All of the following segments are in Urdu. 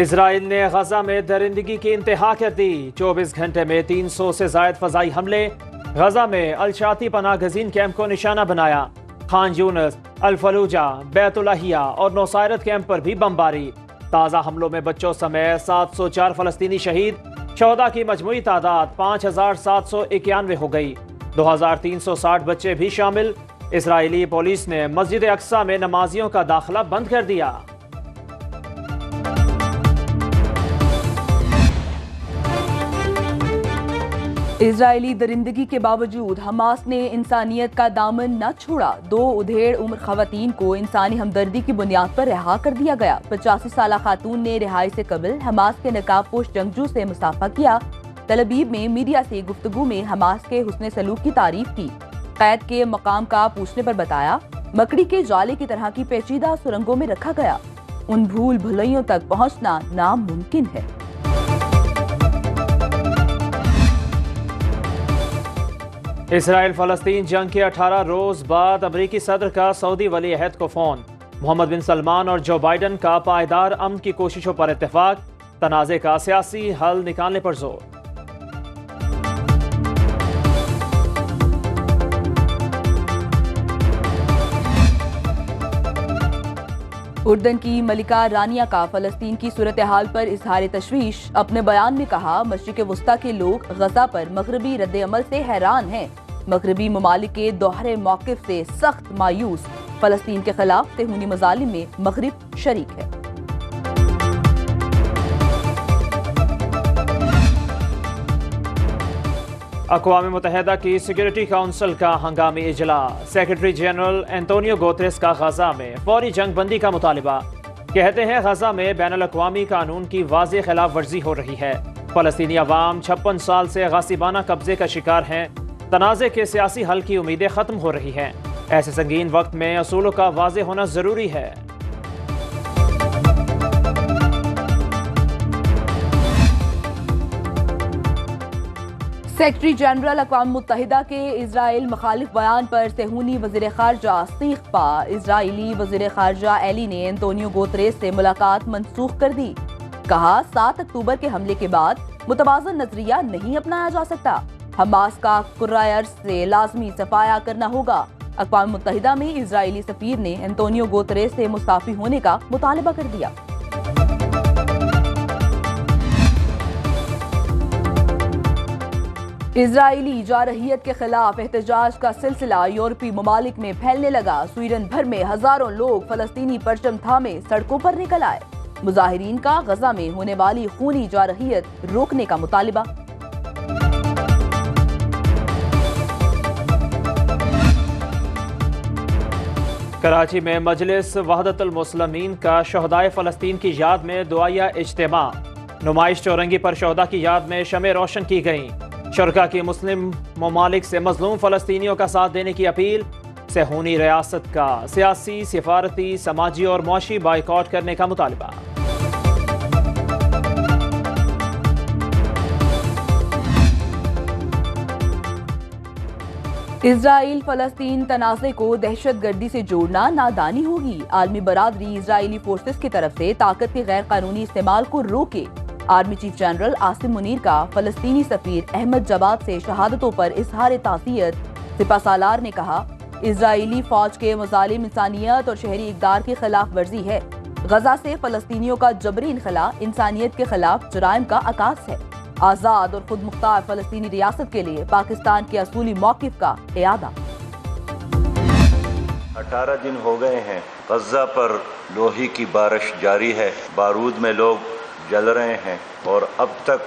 اسرائیل نے غزہ میں درندگی کی انتہا کر دی۔ 24 گھنٹے میں 300 سے زائد فضائی حملے۔ غزہ میں الشاطی پناہ گزین کیمپ کو نشانہ بنایا۔ خان یونس، الفلوجہ، بیت اللحیہ اور نصیرت کیمپ پر بھی بمباری۔ تازہ حملوں میں بچوں سمیت 704 فلسطینی شہید۔ شہداء کی مجموعی تعداد 5791 ہو گئی۔ 2360 بچے بھی شامل۔ اسرائیلی پولیس نے مسجد اقصی میں نمازیوں کا داخلہ بند کر دیا۔ اسرائیلی درندگی کے باوجود حماس نے انسانیت کا دامن نہ چھوڑا۔ 2 ادھیڑ عمر خواتین کو انسانی ہمدردی کی بنیاد پر رہا کر دیا گیا۔ 85 سالہ خاتون نے رہائی سے قبل حماس کے نقاب پوش جنگجو سے مصافحہ کیا۔ تل ابیب میں میڈیا سے گفتگو میں حماس کے حسن سلوک کی تعریف کی۔ قید کے مقام کا پوچھنے پر بتایا، مکڑی کے جالے کی طرح کی پیچیدہ سرنگوں میں رکھا گیا۔ ان بھول بھلائیوں تک پہنچنا ناممکن ہے۔ اسرائیل فلسطین جنگ کے 18 روز بعد امریکی صدر کا سعودی ولی عہد کو فون۔ محمد بن سلمان اور جو بائیڈن کا پائیدار امن کی کوششوں پر اتفاق۔ تنازع کا سیاسی حل نکالنے پر زور۔ اردن کی ملکہ رانیہ کا فلسطین کی صورتحال پر اظہار تشویش۔ اپنے بیان میں کہا، مشرق وسطی کے لوگ غزہ پر مغربی رد عمل سے حیران ہیں۔ مغربی ممالک کے دوہرے موقف سے سخت مایوس۔ فلسطین کے خلاف صہیونی مظالم میں مغرب شریک ہے۔ اقوام متحدہ کی سیکورٹی کونسل کا ہنگامی اجلاس۔ سیکرٹری جنرل اینٹونیو گوتریس کا غزہ میں فوری جنگ بندی کا مطالبہ۔ کہتے ہیں غزہ میں بین الاقوامی قانون کی واضح خلاف ورزی ہو رہی ہے۔ فلسطینی عوام 56 سال سے غاصبانہ قبضے کا شکار ہیں۔ تنازع کے سیاسی حل کی امیدیں ختم ہو رہی ہیں۔ ایسے سنگین وقت میں اصولوں کا واضح ہونا ضروری ہے۔ سیکرٹری جنرل اقوام متحدہ کے اسرائیل مخالف بیان پر صہیونی وزیر خارجہ سیخ پا۔ اسرائیلی وزیر خارجہ ایلی نے اینٹونیو گوتریس سے ملاقات منسوخ کر دی۔ کہا، 7 اکتوبر کے حملے کے بعد متوازن نظریہ نہیں اپنایا جا سکتا۔ حماس کا کرۂ ارض سے لازمی صفایا کرنا ہوگا۔ اقوام متحدہ میں اسرائیلی سفیر نے اینٹونیو گوتریس سے مستعفی ہونے کا مطالبہ کر دیا۔ اسرائیلی جارحیت کے خلاف احتجاج کا سلسلہ یورپی ممالک میں پھیلنے لگا۔ سویڈن بھر میں ہزاروں لوگ فلسطینی پرچم تھامے سڑکوں پر نکل آئے۔ مظاہرین کا غزہ میں ہونے والی خونی جارحیت روکنے کا مطالبہ۔ کراچی میں مجلس وحدت المسلمین کا شہدائے فلسطین کی یاد میں دعائیہ اجتماع۔ نمائش چورنگی پر شہداء کی یاد میں شمع روشن کی گئیں۔ شرکاء کی مسلم ممالک سے مظلوم فلسطینیوں کا ساتھ دینے کی اپیل۔ صہیونی ریاست کا سیاسی، سفارتی، سماجی اور معاشی بائیکاٹ کرنے کا مطالبہ۔ اسرائیل فلسطین تنازع کو دہشت گردی سے جوڑنا نادانی ہوگی۔ عالمی برادری اسرائیلی فورسز کی طرف سے طاقت کے غیر قانونی استعمال کو روکے۔ Army chief general Asim Munir کا فلسطینی سفیر احمد جواد سے شہادتوں پر اظہار تعزیت۔ سپہ سالار نے کہا، اسرائیلی فوج کے مظالم انسانیت اور شہری اقدار کی خلاف ورزی ہے۔ غزہ سے فلسطینیوں کا جبری انخلاء انسانیت کے خلاف جرائم کا عکاس ہے۔ آزاد اور خود مختار فلسطینی ریاست کے لیے پاکستان کے اصولی موقف کا اعادہ۔ 18 دن ہو گئے ہیں غزہ پر لوہے کی بارش جاری ہے۔ بارود میں لوگ جل رہے ہیں اور اب تک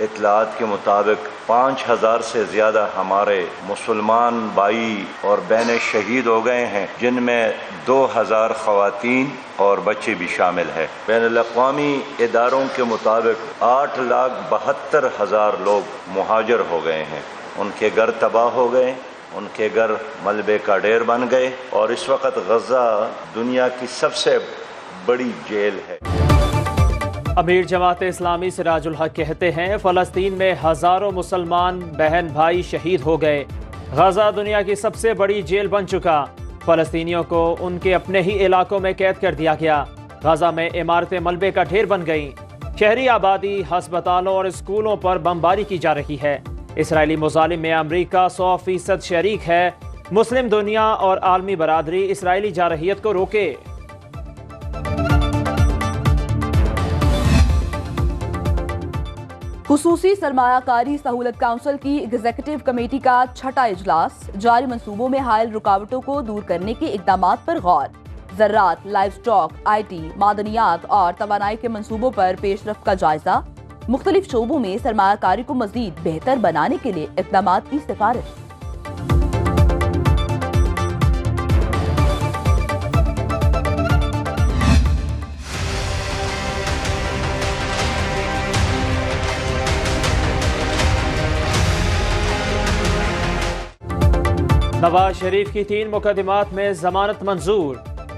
اطلاعات کے مطابق 5000 سے زیادہ ہمارے مسلمان بھائی اور بہنیں شہید ہو گئے ہیں، جن میں 2000 خواتین اور بچے بھی شامل ہیں۔ بین الاقوامی اداروں کے مطابق 8,72,000 لوگ مہاجر ہو گئے ہیں۔ ان کے گھر تباہ ہو گئے، ان کے گھر ملبے کا ڈھیر بن گئے، اور اس وقت غزہ دنیا کی سب سے بڑی جیل ہے۔ امیر جماعت اسلامی سراج الحق کہتے ہیں، فلسطین میں ہزاروں مسلمان بہن بھائی شہید ہو گئے۔ غزہ دنیا کی سب سے بڑی جیل بن چکا۔ فلسطینیوں کو ان کے اپنے ہی علاقوں میں قید کر دیا گیا۔ غزہ میں عمارتیں ملبے کا ڈھیر بن گئیں۔ شہری آبادی، ہسپتالوں اور اسکولوں پر بمباری کی جا رہی ہے۔ اسرائیلی مظالم میں امریکہ 100% شریک ہے۔ مسلم دنیا اور عالمی برادری اسرائیلی جارحیت کو روکے۔ خصوصی سرمایہ کاری سہولت کونسل کی ایگزیکٹو کمیٹی کا چھٹا اجلاس، جاری منصوبوں میں حائل رکاوٹوں کو دور کرنے کے اقدامات پر غور۔ زراعت، لائف سٹاک، آئی ٹی، معدنیات اور توانائی کے منصوبوں پر پیش رفت کا جائزہ۔ مختلف شعبوں میں سرمایہ کاری کو مزید بہتر بنانے کے لیے اقدامات کی سفارش۔ نواز شریف کی 3 مقدمات میں ضمانت منظور۔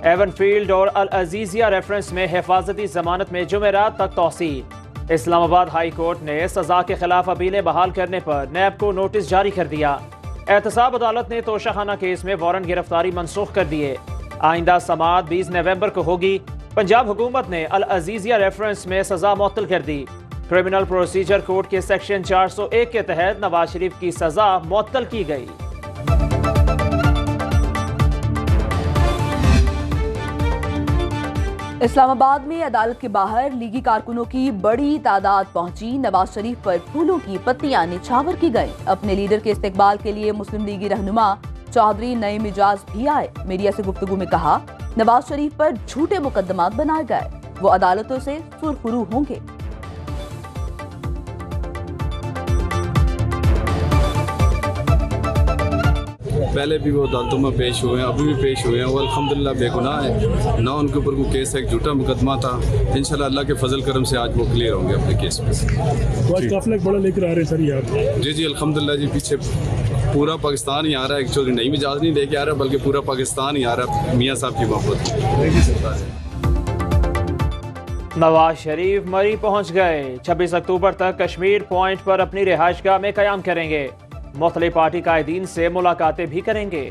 ایون فیلڈ اور العزیزیہ ریفرنس میں حفاظتی ضمانت میں جمعرات تک توسیع۔ اسلام آباد ہائی کورٹ نے سزا کے خلاف اپیلیں بحال کرنے پر نیب کو نوٹس جاری کر دیا۔ احتساب عدالت نے توشہ خانہ کیس میں وارنٹ گرفتاری منسوخ کر دیے۔ آئندہ سماعت 20 نومبر کو ہوگی۔ پنجاب حکومت نے العزیزیہ ریفرنس میں سزا معطل کر دی۔ کرمنل پروسیجر کوڈ کے سیکشن 401 کے تحت نواز شریف کی سزا معطل کی گئی۔ اسلام آباد میں عدالت کے باہر لیگی کارکنوں کی بڑی تعداد پہنچی۔ نواز شریف پر پھولوں کی پتیاں نچھاور کی گئیں۔ اپنے لیڈر کے استقبال کے لیے مسلم لیگی رہنما چودھری نئی مجاز بھی آئے۔ میڈیا سے گفتگو میں کہا، نواز شریف پر جھوٹے مقدمات بنائے گئے، وہ عدالتوں سے سرخرو ہوں گے۔ پہلے بھی وہ عدالتوں میں پیش ہوئے ہیں، ابھی بھی پیش ہوئے ہیں، وہ الحمدللہ بے گناہ ہیں، نہ ان کے اوپر کوئی کیس ہے، ایک جھوٹا مقدمہ تھا۔ انشاءاللہ اللہ کے فضل کرم سے آج وہ کلیئر ہوں گے اپنے کیس میں۔ آج قافلہ بڑا لے کر آ رہے ہیں سر یار؟ جی الحمدللہ جی، پیچھے پورا پاکستان ہی آ رہا ہے، ایکچولی نئی مجاز نہیں لے کے آ رہا بلکہ پورا پاکستان ہی آ رہا ہے میاں صاحب کی محبت۔ نواز شریف مری پہنچ گئے۔ 26 اکتوبر تک کشمیر پوائنٹ پر اپنی رہائش گاہ میں قیام کریں گے۔ مختلف پارٹی قائدین سے ملاقاتیں بھی کریں گے۔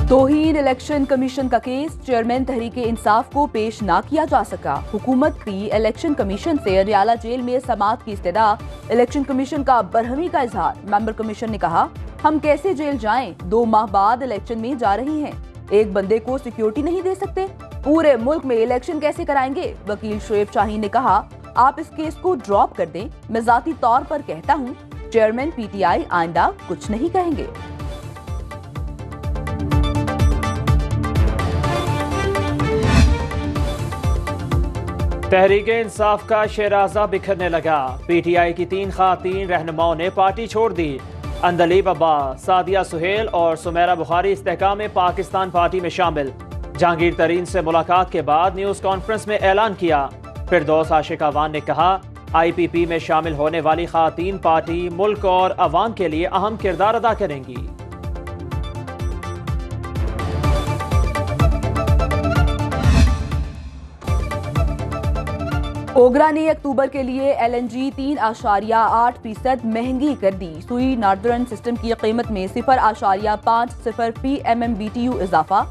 توہین الیکشن کمیشن کا کیس، چیئرمین تحریک انصاف کو پیش نہ کیا جا سکا۔ حکومت کی الیکشن کمیشن سے اریالہ جیل میں سماعت کی استدعا، الیکشن کمیشن کا برہمی کا اظہار۔ ممبر کمیشن نے کہا، ہم کیسے جیل جائیں، 2 ماہ بعد الیکشن میں جا رہی ہیں، ایک بندے کو سیکیورٹی نہیں دے سکتے، پورے ملک میں الیکشن کیسے کرائیں گے؟ وکیل شعیب شاہین نے کہا، آپ اس کیس کو ڈراپ کر دیں، میں ذاتی طور پر کہتا ہوں چیئرمین پی ٹی آئی آئندہ کچھ نہیں کہیں گے۔ تحریک انصاف کا شیرازہ بکھرنے لگا۔ پی ٹی آئی کی 3 خواتین رہنماؤں نے پارٹی چھوڑ دی۔ اندلیب عباس، سعدیہ سہیل اور سمیرہ بخاری استحکام پاکستان پارٹی میں شامل۔ جہانگیر ترین سے ملاقات کے بعد نیوز کانفرنس میں اعلان کیا۔ فردوس عاشق اعوان نے کہا، آئی پی پی میں شامل ہونے والی خواتین پارٹی، ملک اور عوام کے لیے اہم کردار ادا کریں گی۔ اوگرا نے اکتوبر کے لیے ایل این جی 3.8% مہنگی کر دی۔ سوئی ناردرن سسٹم کی قیمت میں 0.50 فی MMBTU اضافہ،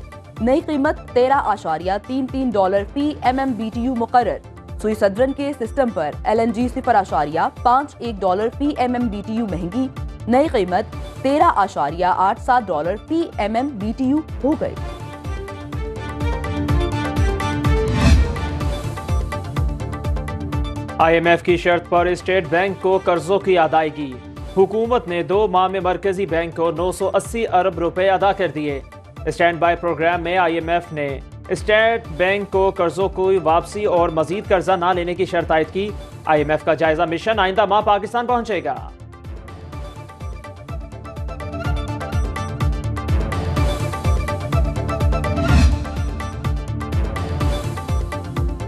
نئی قیمت $13.33 فی MMBTU مقرر۔ سوئی سدرن کے سسٹم پر ایل این جی 0.51 فی MMBTU مہنگی، نئی قیمت $13.87 فی MMBTU ہو گئی۔ آئی ایم ایف کی شرط پر اسٹیٹ بینک کو قرضوں کی ادائیگی۔ حکومت نے 2 ماہ میں مرکزی بینک کو 980 ارب روپے ادا کر دیے۔ اسٹینڈ بائی پروگرام میں آئی ایم ایف نے اسٹیٹ بینک کو قرضوں کی واپسی اور مزید قرضہ نہ لینے کی شرط عائد کی۔ آئی ایم ایف کا جائزہ مشن آئندہ ماہ پاکستان پہنچے گا۔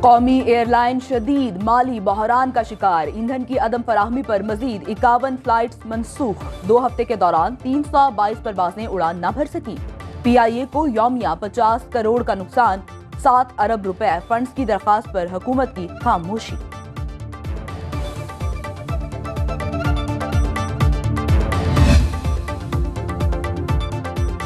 قومی ایئر لائن شدید مالی بحران کا شکار، ایندھن کی عدم فراہمی پر مزید 51 فلائٹس منسوخ۔ 2 ہفتے کے دوران 322 پروازیں اڑان نہ بھر سکی۔ پی آئی اے کو یومیہ 50 کروڑ کا نقصان، 7 ارب روپے فنڈز کی درخواست پر حکومت کی خاموشی۔